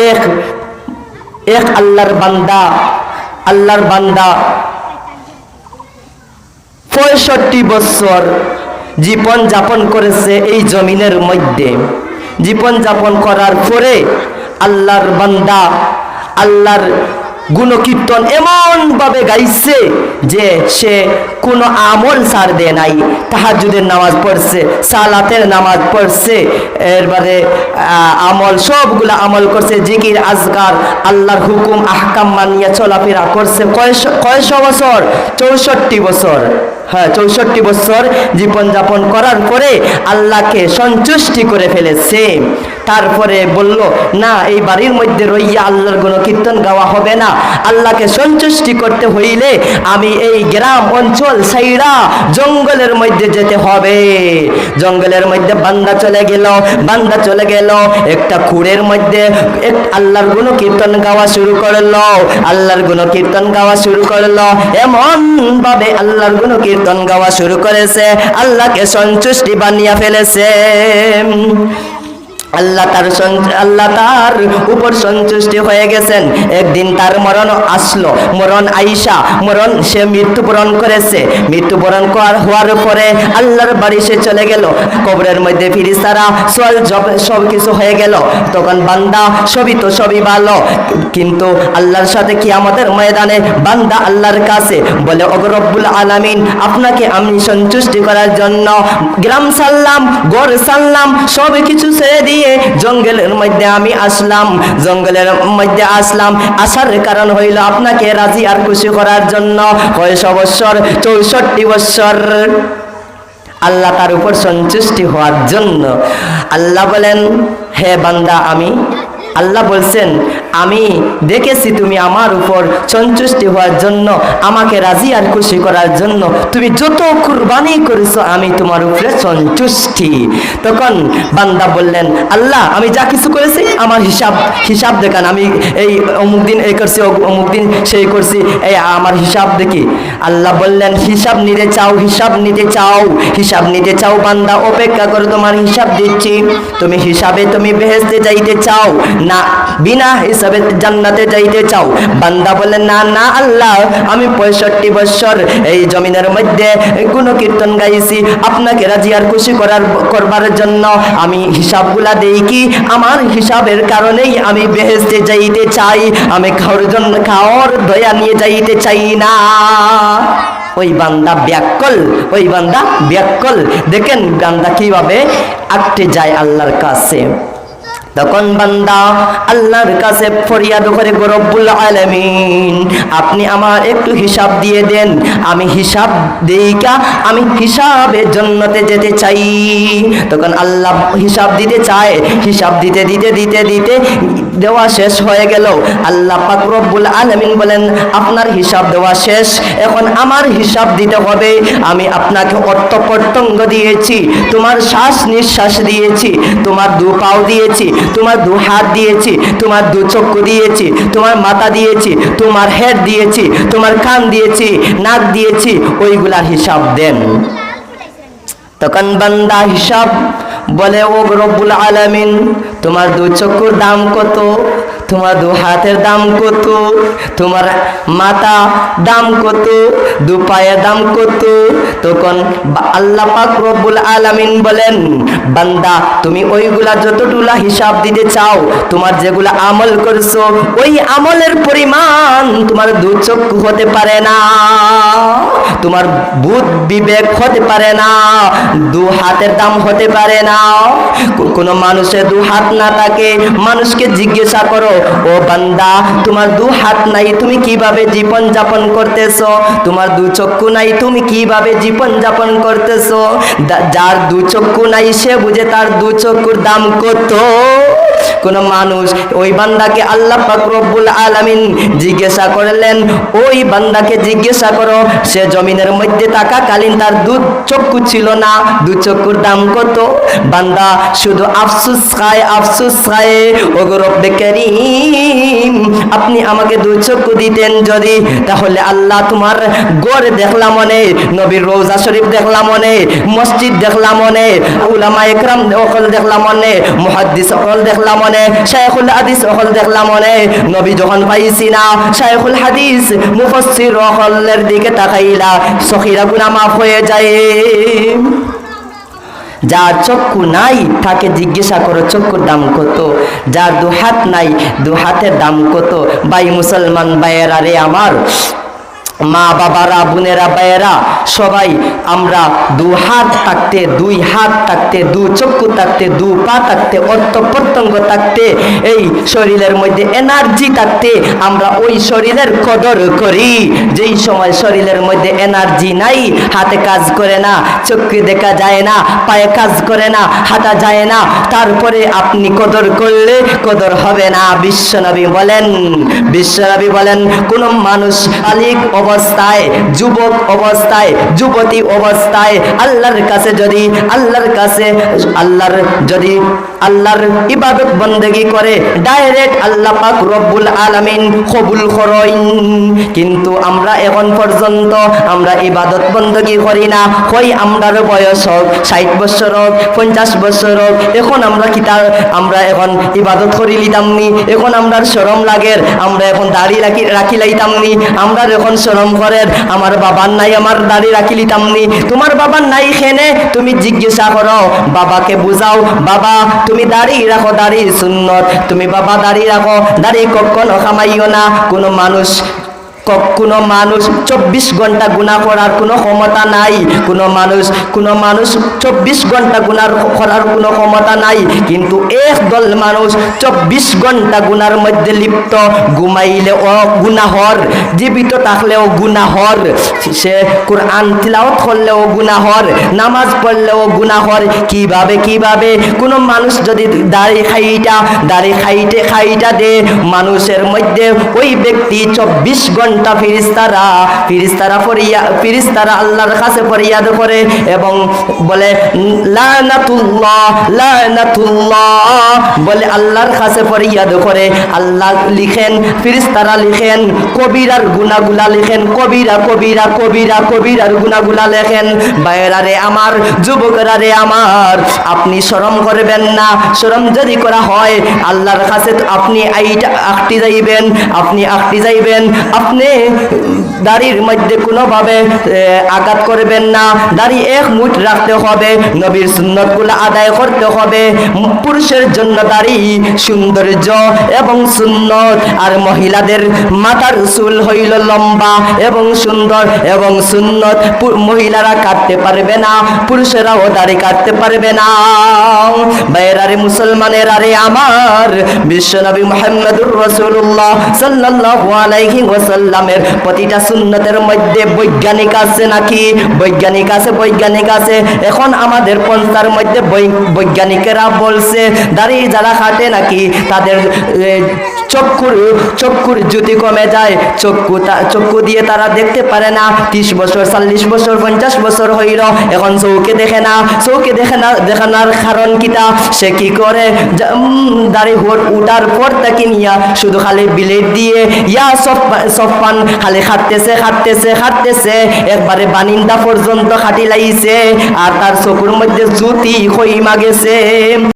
এক এক আল্লাহর বান্দা 65 বছর জীবন যাপন করেছে এই জমিনের মধ্যে। জীবন যাপন করার পরে আল্লাহর বান্দা আল্লাহর গুণকীর্তন এমন ভাবে গাইছে যে সে কোনো আমল ছাড় দেয় নাই। তাহাজ্জুদের নামাজ পড়ছে, সালাতের নামাজ পড়ছে, এরবারে আমল সবগুলা আমল করছে, জিকির আজকার আল্লাহর হুকুম আহকাম মানিয়ে চলাফেরা করছে। কয়শো বছর? 64 বছর। হ্যাঁ, 64 বছর জীবন যাপন করার পরে আল্লাহকে সন্তুষ্টি করে ফেলেছে। তারপরে বলল, না, এই বাড়ির মধ্যে রইয়া আল্লাহর গুণকীর্তন গাওয়া হবে না। আল্লাহকে সন্তুষ্টি করতে হইলে আমি এই গ্রাম অঞ্চল সাইরা জঙ্গলের মধ্যে যেতে হবে। জঙ্গলের মধ্যে বান্দা চলে গেল একটা কুড়ের মধ্যে আল্লাহর গুণকীর্তন গাওয়া শুরু করলো। আল্লাহর গুণকীর্তন গাওয়া শুরু করলো, এমন ভাবে আল্লাহর গুণকীর্তন গাওয়া শুরু করেছে, আল্লাহকে সন্তুষ্টি বানিয়ে ফেলেছে। আল্লাহ তার উপর সন্তুষ্টি হয়ে গেছেন। একদিন তার মরণ আসলো, সে মৃত্যুবরণ করেছে। মৃত্যুবরণ হওয়ার পরে আল্লাহর বাড়ি সে চলে গেল। কবরের মধ্যে ফেরেশতারা সব কিছু হয়ে গেল। তখন বান্দা সবই ভালো, কিন্তু আল্লাহর সাথে কিয়ামতের ময়দানে বান্দা আল্লাহর কাছে বলে, ওগো রব্বুল আলামিন, আপনাকে আমি সন্তুষ্টি করার জন্য গ্রাম ছাড়লাম, ঘর ছাড়লাম, সব কিছু ছেড়ে দিয়ে জঙ্গলের মধ্যে আমি আসলাম। আসার কারণ হইল আপনাকে রাজি আর খুশি করার জন্য। কয়শো বছর? 64 বছর। আল্লাহ তার উপর সন্তুষ্টি হওয়ার জন্য। আল্লাহ বলেন, হে বান্দা, আল্লাহ বলছেন, আমি দেখেছি তুমি আমার উপর সন্তুষ্টি হওয়ার জন্য, আমাকে রাজি আর খুশি করার জন্য তুমি যত কুরবানি করেছো, আমি তোমার উপরে সন্তুষ্টি। তখন বান্দা বললেন, আল্লাহ, আমি যা কিছু করেছি আমার হিসাব দেখান। আমি এই অমুক দিন এই করছি, অমুক দিন সেই করছি, এই আমার হিসাব দেখি। আল্লাহ বললেন, হিসাব নিতে চাও বান্দা, অপেক্ষা করো, তোমার হিসাব দিচ্ছি। তুমি হিসাবে তুমি বেহেশতে যাইতে চাও না, বিনা হিসাবে জান্নাতে যাইতে চাও? বান্দা বলে, না আল্লাহ, আমি 65 বছর এই জমিনের মধ্যে গুণকীর্তন গাইছি, আপনাকে রাজি আর খুশি করবার জন্য আমি হিসাবগুলা দেই কি, আমার হিসাবের কারণেই আমি বেহেশতে যাইতে চাই, আমি খাওয়ার দয়া নিয়ে যাইতে চাই না। ওই বান্দা ব্যাকল। দেখেন বান্দা কিভাবে আটকে যায় আল্লাহর কাছে। তখন বান্দা আল্লাহর কাছে ফরিয়াদ করে, রব্বুল আলামিন, আপনি আমার একটু হিসাব দিয়ে দেন, আমি হিসাব দেইকা আমি হিসাবের জান্নাতে যেতে চাই। তখন আল্লাহ হিসাব দিতে চায়, হিসাব দিতে দেওয়া শেষ হয়ে গেল। আল্লাহ পাক রব্বুল আলামিন বলেন, আপনার হিসাব দেওয়া শেষ, এখন আমার হিসাব দিতে হবে। আমি আপনাকে অর্থ প্রত্যঙ্গ দিয়েছি, তোমার শ্বাস নিঃশ্বাস দিয়েছি, তোমার 2 পাও দিয়েছি, তোমার 2 হাত দিয়েছি, তোমার 2 চক্ষু দিয়েছি, তোমার মাথা দিয়েছি, তোমার হেড দিয়েছি, তোমার কান দিয়েছি, নাক দিয়েছি, ওইগুলার হিসাব দেন। তখন বান্দা হিসাব বলে, ও রব্বুল আলামিন, তোমার 2 চক্ষুর দাম কত, তোমার 2 হাতের দাম কত, তোমার মাথা দাম কত, 2 পায়ের দাম কত? তখন আল্লাহ পাক রব্বুল আলামিন বলেন, বান্দা, তুমি ওইগুলা যতটুলা হিসাব দিতে চাও, তোমার যেগুলা আমল করছো, ওই আমলের পরিমাণ তোমার 2 চক্ষু হতে পারে না, তোমার বুদ্ধ বিবেক হতে পারে না, 2 হাতের দাম হতে পারে না। কোনো মানুষের 2 হাত না থাকে, মানুষকে জিজ্ঞাসা করো, ও বান্দা, তোমার 2 হাত নাই, তুমি কিভাবে জীবন যাপন করতেছো? তোমার 2 চক্ষু নাই, তুমি কিভাবে জীবন যাপন করতেছো? যার 2 চক্ষু নাই সে বুঝে তার 2 চক্ষুর দাম কত। কোন মানুষ ওই বান্দাকে আল্লাহ পাক রব্বুল আলামিন জিজ্ঞাসা করলেন, ওই বান্দাকে জিজ্ঞাসা করো, সে জমিনের মধ্যে থাকাকালীন তার 2 চক্ষু ছিল না, 2 চক্ষুর দাম কত? বান্দা শুধু আফসোস খায়। ওগো রব্বে কারীম, করিম আপনি আমাকে দুই চক্ষু দিতেন যদি, তাহলে আল্লাহ তোমার গড় দেখলাম মনে, নবীর রওজা শরীফ দেখলাম মনে, মসজিদ দেখলাম মনে, উলামা একরাম সকল দেখলাম মনে, মুহাদ্দিস সকল দেখলাম মনে, শায়খুল হাদিস সকল দেখলাম মনে। নবী যখন পাইছি না, শায়খুল হাদিস মুফাসসির সকলের দিকে তাকাইলা, সখিরা গুনাহ মাফ হয়ে যায়। যার চক্ষু নাই তাকে জিজ্ঞাসা করো চক্ষুর দাম কত, যার দু হাত নাই দু হাতের দাম কত। ভাই মুসলমান ভাইয়েরা রে আমার, মা বাবারা, বোনেরা, ভাইয়েরা, সবাই আমরা দু হাত থাকতে, দুই হাত থাকতে, দু চক্ষু থাকতে, দু পা থাকতে, অর্থ প্রত্যঙ্গ থাকতে, এই শরীরের মধ্যে এনার্জি থাকতে আমরা ওই শরীরের কদর করি। যেই সময় শরীরের মধ্যে এনার্জি নাই, হাতে কাজ করে না, চোখে দেখা যায় না, পায়ে কাজ করে না, হাঁটা যায় না, তারপরে আপনি কদর করলে কদর হবে না। বিশ্বনবী বলেন কোন মানুষ বালিগ অবস্থায়, যুবক অবস্থায়, যুবতী অবস্থায় আল্লাহর কাছে যদি আল্লাহর ইবাদত বন্দেগী করে, ডাইরেক্ট আল্লাহ পাক রব্বুল আলামিন কবুল করেন। কিন্তু আমরা এখন পর্যন্ত আমরা ইবাদত বন্দেগী করি না। কই আমরার বয়স হোক 60 বছর হোক, 50 বছর হোক, এখন আমরা এখন ইবাদত করি লিতামনি, এখন আমরা শরম লাগে, আমরা এখন দাড়ি রাখি লাইতামনি, আমরা এখন শরম করেন আমার বাবার নাই, আমার দাড়ি রাখি লিতামনি। তোমার বাবার নাই খেনে তুমি জিজ্ঞাসা করো, বাবাকে বুঝাও, বাবা তুমি দাড়ি রাখো, দাড়ি সুন্নত, তুমি বাবা দাড়ি রাখো, দাড়ি কখনো কামাইও না। কোনো মানুষ 24 ঘন্টা গুনাহ করার কোনো ক্ষমতা নাই, কোনো মানুষ 24 ঘন্টা গুনাহ করার কোনো ক্ষমতা নাই। কিন্তু একদল মানুষ 24 ঘন্টা গুনার মধ্যে লিপ্ত, ঘুমাইলেও গুনাহর, জীবিত থাকলেও গুনাহর, সে কোরআন তিলাওয়াত করলেও গুনাহর, নামাজ পড়লেও গুনাহর। কিভাবে কোনো মানুষ যদি দাড়ি খাইটা দে মানুষের মধ্যে, ওই ব্যক্তি 24 ঘন্টা ফিরিস্তারা আল্লাহর কাছে ফরিয়াদ করে এবং বলে লানাতুল্লাহ বলে আল্লাহর কাছে ফরিয়াদ করে। আল্লাহ লিখেন, ফিরিস্তারা লিখেন, কবিরার গুনাহগুলা লিখেন, কবিরার গুনাহগুলা লেখেন। ভাইয়েরা রে আমার, যুবকেরা রে আমার, আপনি শরম করবেন না। শরম যদি করা হয় আল্লাহর কাছে আপনি আটটি যাইবেন, আপনি দাড়ির মধ্যে কোনোভাবে আঘাত করবেন না, দাড়ি এক মুঠ রাখতে হবে, নবীর সুন্নতগুলো আদায় করতে হবে। পুরুষের জন্য দাড়ি সৌন্দর্য এবং সুন্নত, আর মহিলাদের মাথার চুল হইল লম্বা এবং সুন্দর এবং সুন্নত। মহিলারা কাটতে পারবে না, পুরুষেরাও দাড়ি কাটতে পারবে না। বাইরারে মুসলমানের আরে আমার, বিশ্বনবী মুহাম্মদুর রাসূলুল্লাহ সাল্লাল্লাহু আলাইহি ওয়াসাল্লামের প্রতিটা সুন্নতের মধ্যে বৈজ্ঞানিক আছে নাকি? বৈজ্ঞানিক আছে। এখন আমাদের পন্থার মধ্যে বৈজ্ঞানিকেরা বলছে দাড়ি যারা কাটে নাকি তাদের চক্ষুর জ্যোতি কমে যায়, চক্ষু দিয়ে তারা দেখতে পারে না। 30 বছর, 40 বছর, 50 বছর হইল, এখন চৌকে দেখে না। দেখানোর কারণ কিতা? সে কি করে, দাড়ি উঠার পর তাকে নিয়া শুধু খালি বিলেট দিয়ে সফান খালি খাটতেছে, একবারে বানিন্দা পর্যন্ত খাটি লাইছে, আর তার চকুর মধ্যে জ্যোতি হইমা গেছে।